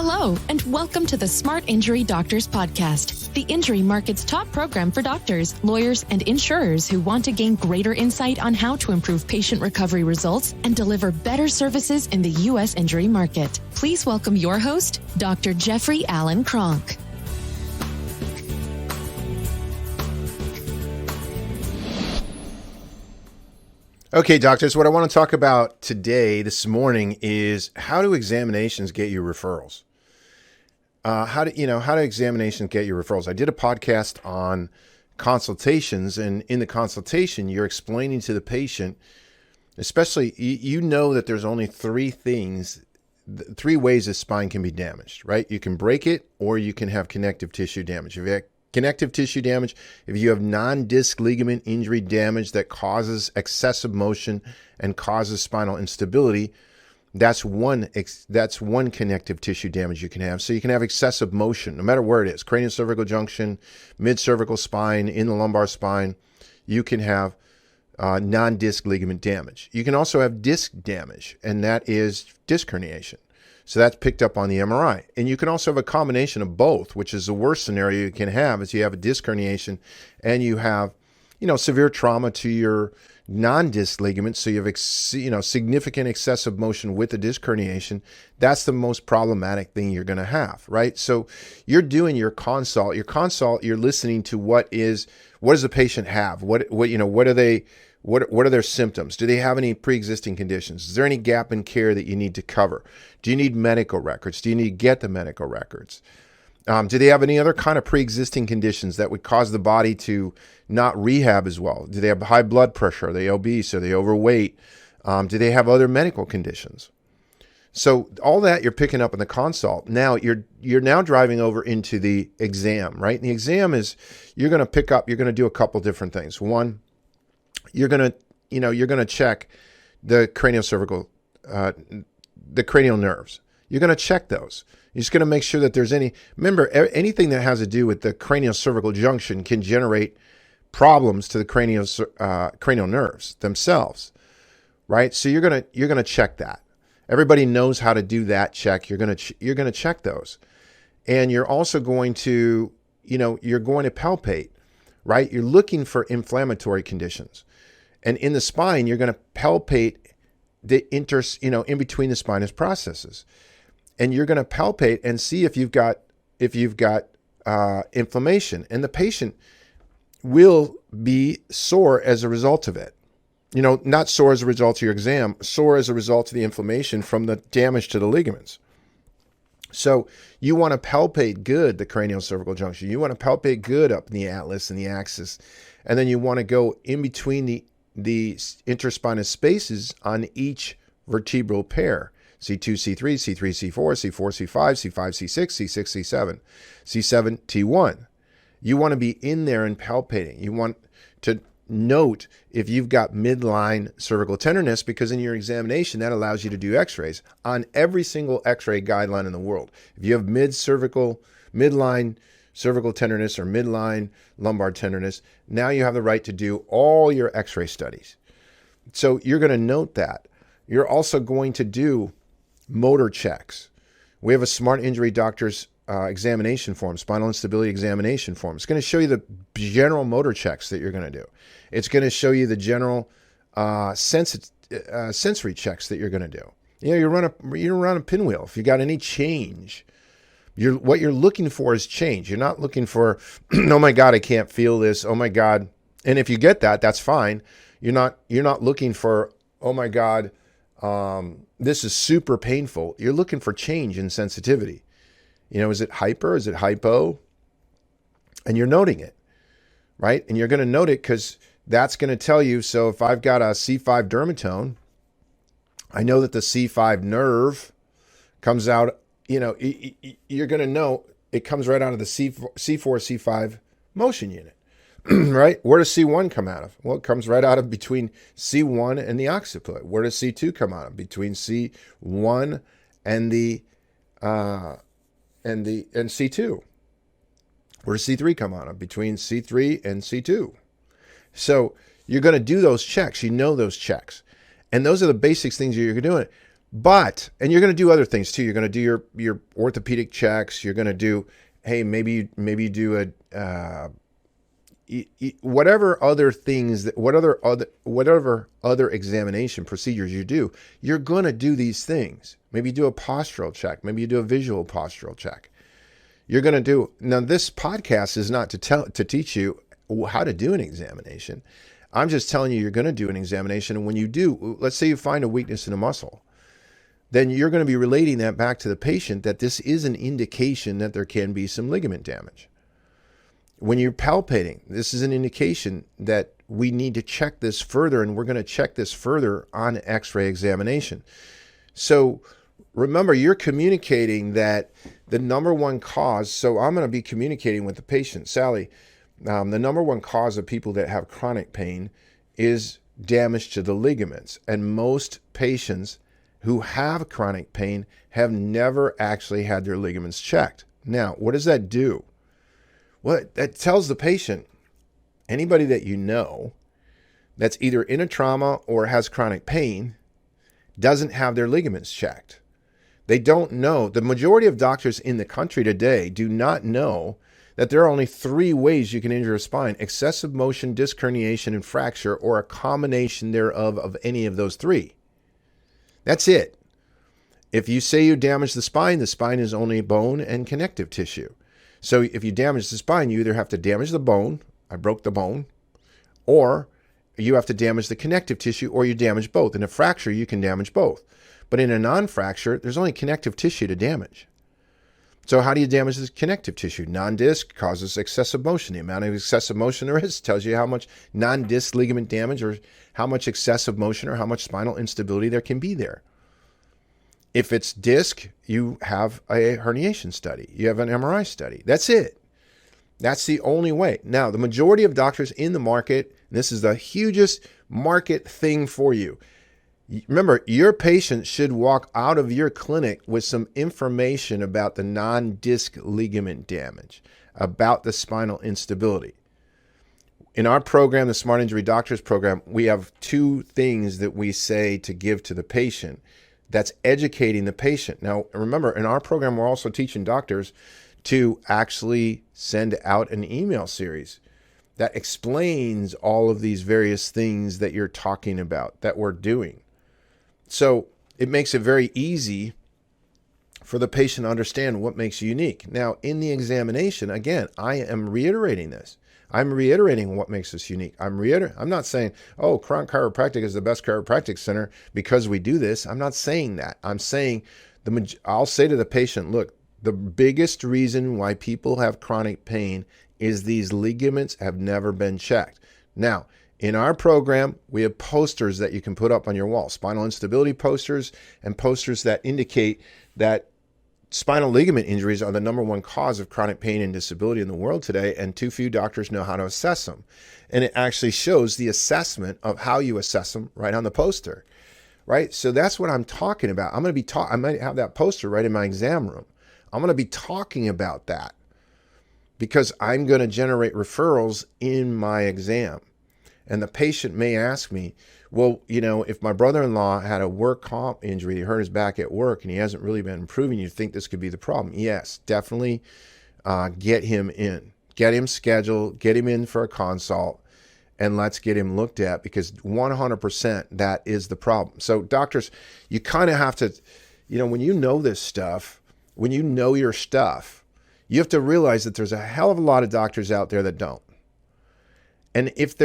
Hello, and welcome to the Smart Injury Doctors Podcast, the injury market's top program for doctors, lawyers, and insurers who want to gain greater insight on how to improve patient recovery results and deliver better services in the U.S. injury market. Please welcome your host, Dr. Jeffrey Allen Kronk. Okay, doctors, what I want to talk about today, this morning, is how do examinations get you referrals? How do examinations get you referrals? I did a podcast on consultations, and in the consultation, you're explaining to the patient, especially, you know that there's only three ways the spine can be damaged, right? You can break it, or you can have connective tissue damage. If you have connective tissue damage, if you have non-disc ligament injury damage that causes excessive motion and causes spinal instability, that's one connective tissue damage you can have. So you can have excessive motion, no matter where it is, craniocervical junction, mid-cervical spine, in the lumbar spine. You can have non-disc ligament damage. You can also have disc damage, and that is disc herniation. So that's picked up on the MRI. And you can also have a combination of both, which is the worst scenario you can have, is you have a disc herniation and you have, severe trauma to your non-disc ligaments. So you have, significant excessive motion with the disc herniation. That's the most problematic thing you're going to have, right? So you're doing your consult. Your consult, you're listening to what does the patient have? What are their symptoms? Do they have any pre-existing conditions? Is there any gap in care that you need to cover? Do you need medical records? Do you need to get the medical records? Do they have any other kind of pre-existing conditions that would cause the body to not rehab as well? Do they have high blood pressure? Are they obese? Are they overweight? Do they have other medical conditions? So all that you're picking up in the consult. Now you're now driving over into the exam, right? And the exam is you're going to do a couple different things. One, you're going to check the craniocervical, the cranial nerves. You're going to check those. You're just going to make sure that there's remember, anything that has to do with the craniocervical junction can generate problems to the cranial nerves themselves, right? So you're going to check that. Everybody knows how to do that check. You're going to check those. And you're also going to, you're going to palpate, right? You're looking for inflammatory conditions. And in the spine, you're going to palpate the in between the spinous processes. And you're going to palpate and see if you've got inflammation. And the patient will be sore as a result of it. Not sore as a result of your exam, sore as a result of the inflammation from the damage to the ligaments. So you want to palpate good the craniocervical junction. You want to palpate good up in the atlas and the axis. And then you want to go in between the interspinous spaces on each vertebral pair. C2, C3, C3, C4, C4, C5, C5, C6, C6, C7, C7, T1. You want to be in there and palpating. You want to note if you've got midline cervical tenderness, because in your examination, that allows you to do x-rays on every single x-ray guideline in the world. If you have midline cervical tenderness or midline lumbar tenderness, now you have the right to do all your x-ray studies. So you're going to note that. You're also going to do motor checks. We have a Smart Injury Doctors examination form, spinal instability examination form. It's going to show you the general motor checks that you're going to do. It's going to show you the general sensory checks that you're going to do. You run a pinwheel. If you got any change, what you're looking for is change. You're not looking for, oh my God, I can't feel this. Oh my God. And if you get that, that's fine. You're not looking for, oh my God, this is super painful. You're looking for change in sensitivity. Is it hyper? Is it hypo? And you're noting it, right? And you're going to note it because that's going to tell you. So if I've got a C5 dermatome, I know that the C5 nerve comes out, you're going to know it comes right out of the C4, C5 motion unit, right? Where does C1 come out of? Well, it comes right out of between C1 and the occiput. Where does C2 come out of? Between C1 and C2. Where does C3 come out of? Between C3 and C2. So you're going to do those checks. You know those checks. And those are the basic things you're doing. And you're going to do other things too. You're going to do your orthopedic checks. You're going to do, hey, maybe you do whatever other things, whatever other examination procedures you do, you're going to do these things. Maybe you do a postural check. Maybe you do a visual postural check. You're going to do, now this podcast is not to teach you how to do an examination. I'm just telling you, you're going to do an examination. And when you do, let's say you find a weakness in a muscle, then you're going to be relating that back to the patient that this is an indication that there can be some ligament damage. When you're palpating, this is an indication that we need to check this further, and we're going to check this further on X-ray examination. So remember, you're communicating that the number one cause, so I'm going to be communicating with the patient, Sally, the number one cause of people that have chronic pain is damage to the ligaments. And most patients who have chronic pain have never actually had their ligaments checked. Now, what does that do? Well, that tells the patient, anybody that you know that's either in a trauma or has chronic pain doesn't have their ligaments checked. They don't know. The majority of doctors in the country today do not know that there are only 3 ways you can injure a spine: excessive motion, disc herniation, and fracture, or a combination thereof of any of those 3. That's it. If you say you damage the spine is only bone and connective tissue. So if you damage the spine, you either have to damage the bone, I broke the bone, or you have to damage the connective tissue, or you damage both. In a fracture, you can damage both. But in a non-fracture, there's only connective tissue to damage. So how do you damage this connective tissue? Non-disc causes excessive motion. The amount of excessive motion there is tells you how much non-disc ligament damage, or how much excessive motion, or how much spinal instability there can be there. If it's disc, you have a herniation study. You have an MRI study. That's it. That's the only way. Now, the majority of doctors in the market, and this is the hugest market thing for you. Remember, your patient should walk out of your clinic with some information about the non-disc ligament damage, about the spinal instability. In our program, the Smart Injury Doctors program, we have 2 things that we say to give to the patient. That's educating the patient. Now, remember, in our program, we're also teaching doctors to actually send out an email series that explains all of these various things that you're talking about, that we're doing. So it makes it very easy for the patient to understand what makes you unique. Now, in the examination, again, I am reiterating this. I'm reiterating what makes us unique. I'm not saying, oh, Cronk Chiropractic is the best chiropractic center because we do this. I'm not saying that. I'm saying, I'll say to the patient, look, the biggest reason why people have chronic pain is these ligaments have never been checked. Now, in our program, we have posters that you can put up on your wall, spinal instability posters, and posters that indicate that spinal ligament injuries are the number one cause of chronic pain and disability in the world today, and too few doctors know how to assess them. And it actually shows the assessment of how you assess them right on the poster, right? So that's what I'm talking about. I might have that poster right in my exam room. I'm going to be talking about that because I'm going to generate referrals in my exam. And the patient may ask me, well, if my brother-in-law had a work comp injury, he hurt his back at work, and he hasn't really been improving, you think this could be the problem? Yes, definitely get him in. Get him scheduled, get him in for a consult, and let's get him looked at, because 100% that is the problem. So doctors, you kind of have to, when you know this stuff, when you know your stuff, you have to realize that there's a hell of a lot of doctors out there that don't. And if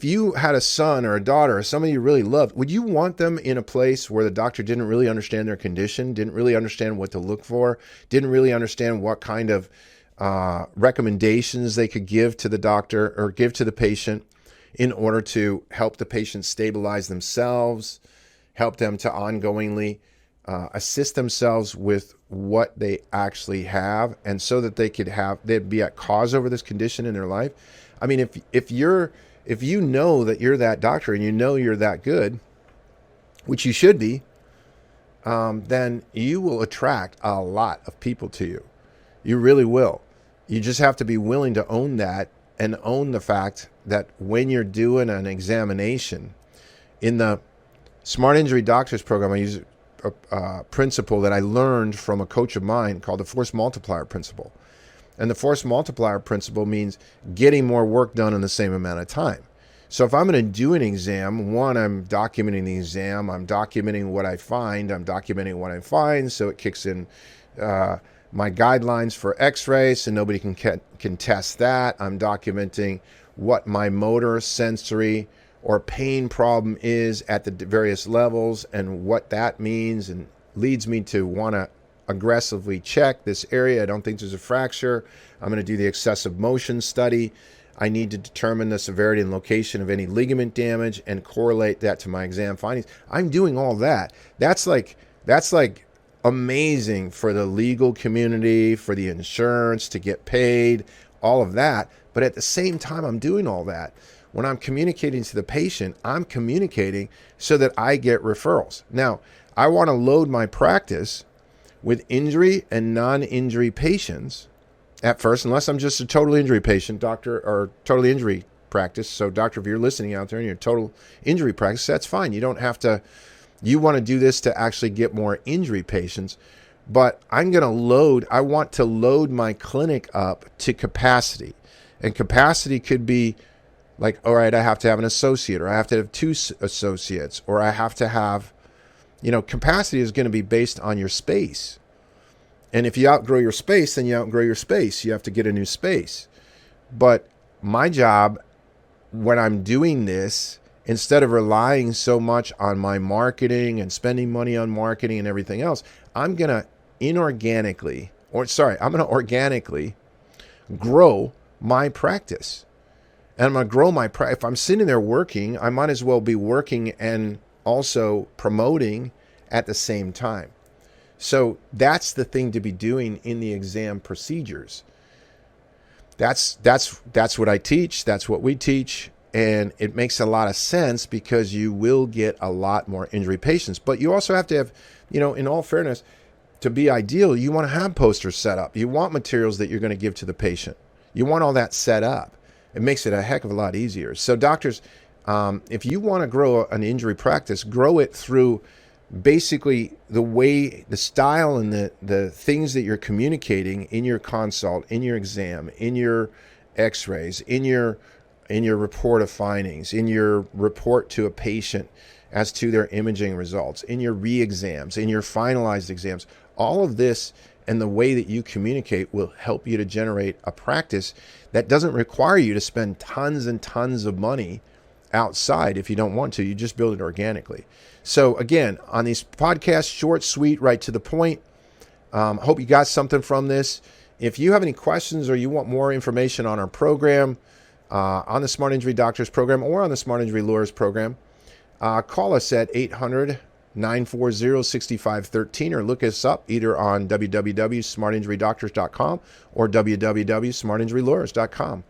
you had a son or a daughter or somebody you really loved, would you want them in a place where the doctor didn't really understand their condition, didn't really understand what to look for, didn't really understand what kind of recommendations they could give to the doctor or give to the patient in order to help the patient stabilize themselves, help them to ongoingly assist themselves with what they actually have, and so that they'd be at cause over this condition in their life? I mean, if you know that you're that doctor and you know you're that good, which you should be, then you will attract a lot of people to you. You really will. You just have to be willing to own that, and own the fact that when you're doing an examination, in the Smart Injury Doctors program, I use a principle that I learned from a coach of mine called the force multiplier principle. And the force multiplier principle means getting more work done in the same amount of time. So if I'm going to do an exam, one, I'm documenting the exam, I'm documenting what I find, so it kicks in my guidelines for x-rays so nobody can test that. I'm documenting what my motor, sensory, or pain problem is at the various levels and what that means, and leads me to want to aggressively check this area. I don't think there's a fracture. I'm going to do the excessive motion study. I need to determine the severity and location of any ligament damage and correlate that to my exam findings. I'm doing all that. That's like amazing for the legal community, for the insurance to get paid, all of that. But at the same time I'm doing all that, when I'm communicating to the patient, I'm communicating so that I get referrals. Now, I want to load my practice with injury and non-injury patients at first, unless I'm just a total injury patient, doctor, or total injury practice. So doctor, if you're listening out there and you're total injury practice, that's fine. You don't have to, you want to do this to actually get more injury patients. But I want to load my clinic up to capacity. And capacity could be like, all right, I have to have an associate, or I have to have 2 associates, or I have to have, capacity is going to be based on your space. And if you outgrow your space, then you outgrow your space. You have to get a new space. But my job when I'm doing this, instead of relying so much on my marketing and spending money on marketing and everything else, I'm going to organically grow my practice. And I'm going to grow my practice. If I'm sitting there working, I might as well be working and also promoting at the same time. So that's the thing to be doing in the exam procedures. That's what I teach. That's what we teach. And it makes a lot of sense because you will get a lot more injury patients. But you also have to have, in all fairness, to be ideal, you want to have posters set up. You want materials that you're going to give to the patient. You want all that set up. It makes it a heck of a lot easier. So doctors, if you want to grow an injury practice, grow it through basically the style and the things that you're communicating in your consult, in your exam, in your x-rays, in your report of findings, in your report to a patient as to their imaging results, in your re-exams, in your finalized exams. All of this and the way that you communicate will help you to generate a practice that doesn't require you to spend tons and tons of money outside if you don't want to. You just build it organically. So again, on these podcasts, short, sweet, right to the point. Hope you got something from this. If you have any questions or you want more information on our program, on the Smart Injury Doctors program or on the Smart Injury Lawyers program, call us at 800-940-6513 or look us up either on www.smartinjurydoctors.com or www.smartinjurylawyers.com.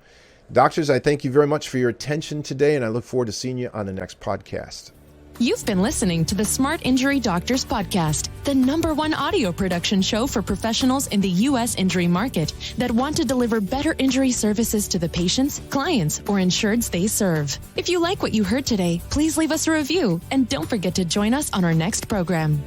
Doctors, I thank you very much for your attention today, and I look forward to seeing you on the next podcast. You've been listening to the Smart Injury Doctors Podcast, the #1 audio production show for professionals in the U.S. injury market that want to deliver better injury services to the patients, clients, or insureds they serve. If you like what you heard today, please leave us a review and don't forget to join us on our next program.